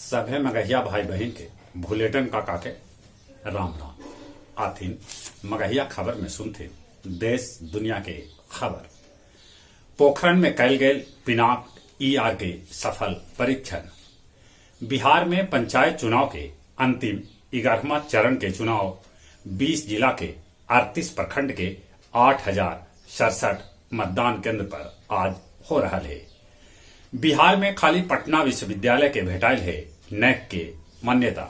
सभे मगहिया भाई बहन के भुलेटन काका के राम राम। आथिन मगहिया खबर में सुनथे देश दुनिया के खबर। पोखरण में कैल गेल पिनाक ईआर के सफल परीक्षण। बिहार में पंचायत चुनाव के अंतिम 11वां चरण के चुनाव 20 जिला के 38 प्रखंड के 8,067 मतदान केंद्र पर आज हो रहा है। बिहार में खाली पटना विश्वविद्यालय के भेटाइल है नेक के मान्यता।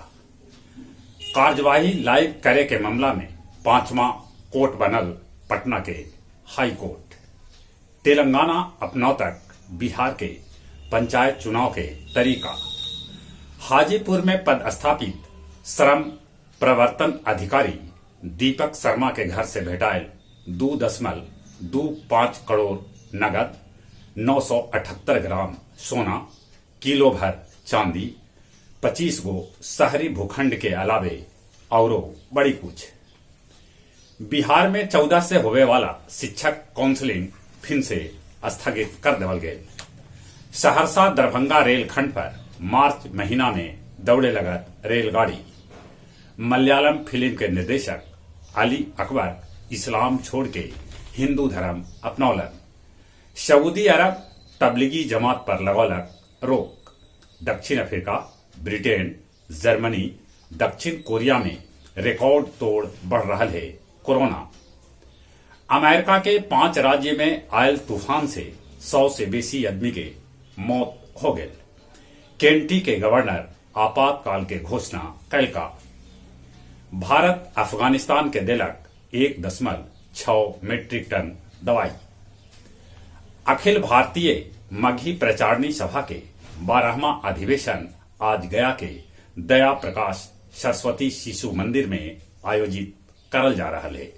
कार्यवाही लाइव करे के मामला में 5वां कोर्ट बनल पटना के हाई कोर्ट। तेलंगाना अपनाव तक बिहार के पंचायत चुनाव के तरीका। हाजीपुर में पदस्थापित श्रम प्रवर्तन अधिकारी दीपक शर्मा के घर से भेटाइल 2.25 करोड़ नगद, 978 ग्राम सोना, किलो भर चांदी, 25 गो शहरी भूखंड के अलावे औरो बड़ी कुछ। बिहार में 14 से होवे वाला शिक्षक काउंसलिंग फिर से स्थगित कर देवल गए। सहरसा दरभंगा रेलखंड पर मार्च महीना में दौड़े लगत रेलगाड़ी। मलयालम फिल्म के निर्देशक अली अकबर इस्लाम छोड़ के हिंदू धर्म अपनौलन। सऊदी अरब तबलीगी जमात पर लगौलक रोक। दक्षिण अफ्रीका, ब्रिटेन, जर्मनी, दक्षिण कोरिया में रिकॉर्ड तोड़ बढ़ रहा है कोरोना। अमेरिका के 5 राज्य में आयल तूफान से 100 से बेसी आदमी के मौत हो गए। केंटी के गवर्नर आपातकाल के घोषणा कैलका। भारत अफगानिस्तान के दिलक 1.6 मीट्रिक टन दवाई। अखिल भारतीय मगही प्रचारणी सभा के 12वां अधिवेशन आज गया के दया प्रकाश सरस्वती शिशु मंदिर में आयोजित करल जा रहा है।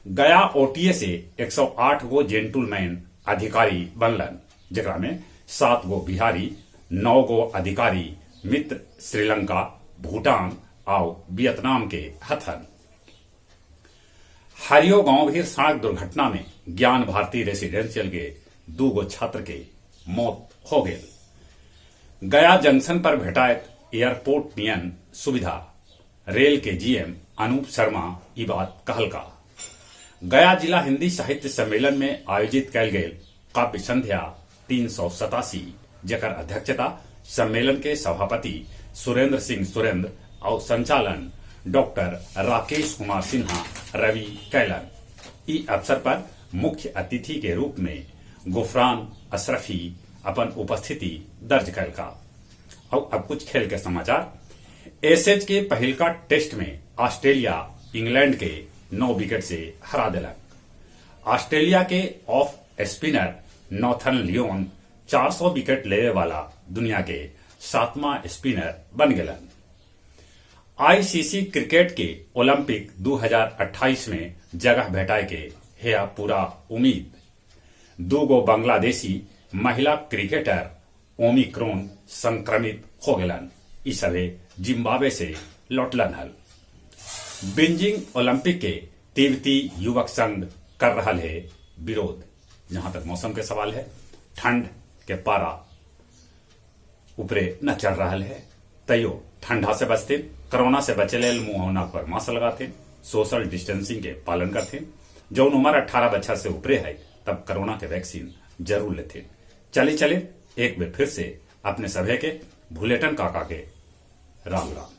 गया ओटीए से 108 गो जेंटलमैन अधिकारी बनलन, जरा में 7 गो बिहारी, 9 गो अधिकारी मित्र श्रीलंका, भूटान और वियतनाम के हथन। हरियो गांव भी सड़क दुर्घटना में ज्ञान भारती रेसिडेंशियल के 2 गो छात्र के मौत हो गए। गया जंक्शन पर भेटायत एयरपोर्ट नियन सुविधा। रेल के जीएम अनूप शर्मा ई बात कहलका। गया जिला हिंदी साहित्य सम्मेलन में आयोजित कैल गेल काव्य संध्या 387 जकर अध्यक्षता सम्मेलन के सभापति सुरेंद्र सिंह सुरेंद्र और संचालन डॉक्टर राकेश कुमार सिन्हा रवि कैलन। ई अवसर पर मुख्य अतिथि के रूप में गुफरान अशरफी अपन उपस्थिति दर्ज कैलका। और अब कुछ खेल के समाचार। एसएच के पहिलका टेस्ट में ऑस्ट्रेलिया इंग्लैंड के 9 विकेट से हरा दिलक। ऑस्ट्रेलिया के off spinner Nathan Lyon 400 wicket लेने वाला दुनिया के 7वां स्पिनर बन गलन। आईसीसी क्रिकेट के ओलंपिक 2028 में जगह भेटाए के है पूरा उम्मीद। 2 गो बांग्लादेशी महिला क्रिकेटर ओमिक्रॉन संक्रमित हो गलन। ई सभे जिम्बाब्वे से लौटलन हल। बीजिंग ओलंपिक के तिब्बती युवक संघ कर रहा है विरोध। जहां तक मौसम के सवाल है, ठंड के पारा ऊपरे न चढ़ रहा है, तैयो ठंडा से बचते, कोरोना से बचे लेल मुंह और नाक पर मास्क लगाते, सोशल डिस्टेंसिंग के पालन करते। जौन उम्र 18 बच्चा से ऊपरे है तब कोरोना के वैक्सीन जरूर लेते। चले एक बार फिर से अपने सभे के भुलेटन काका के राम राम।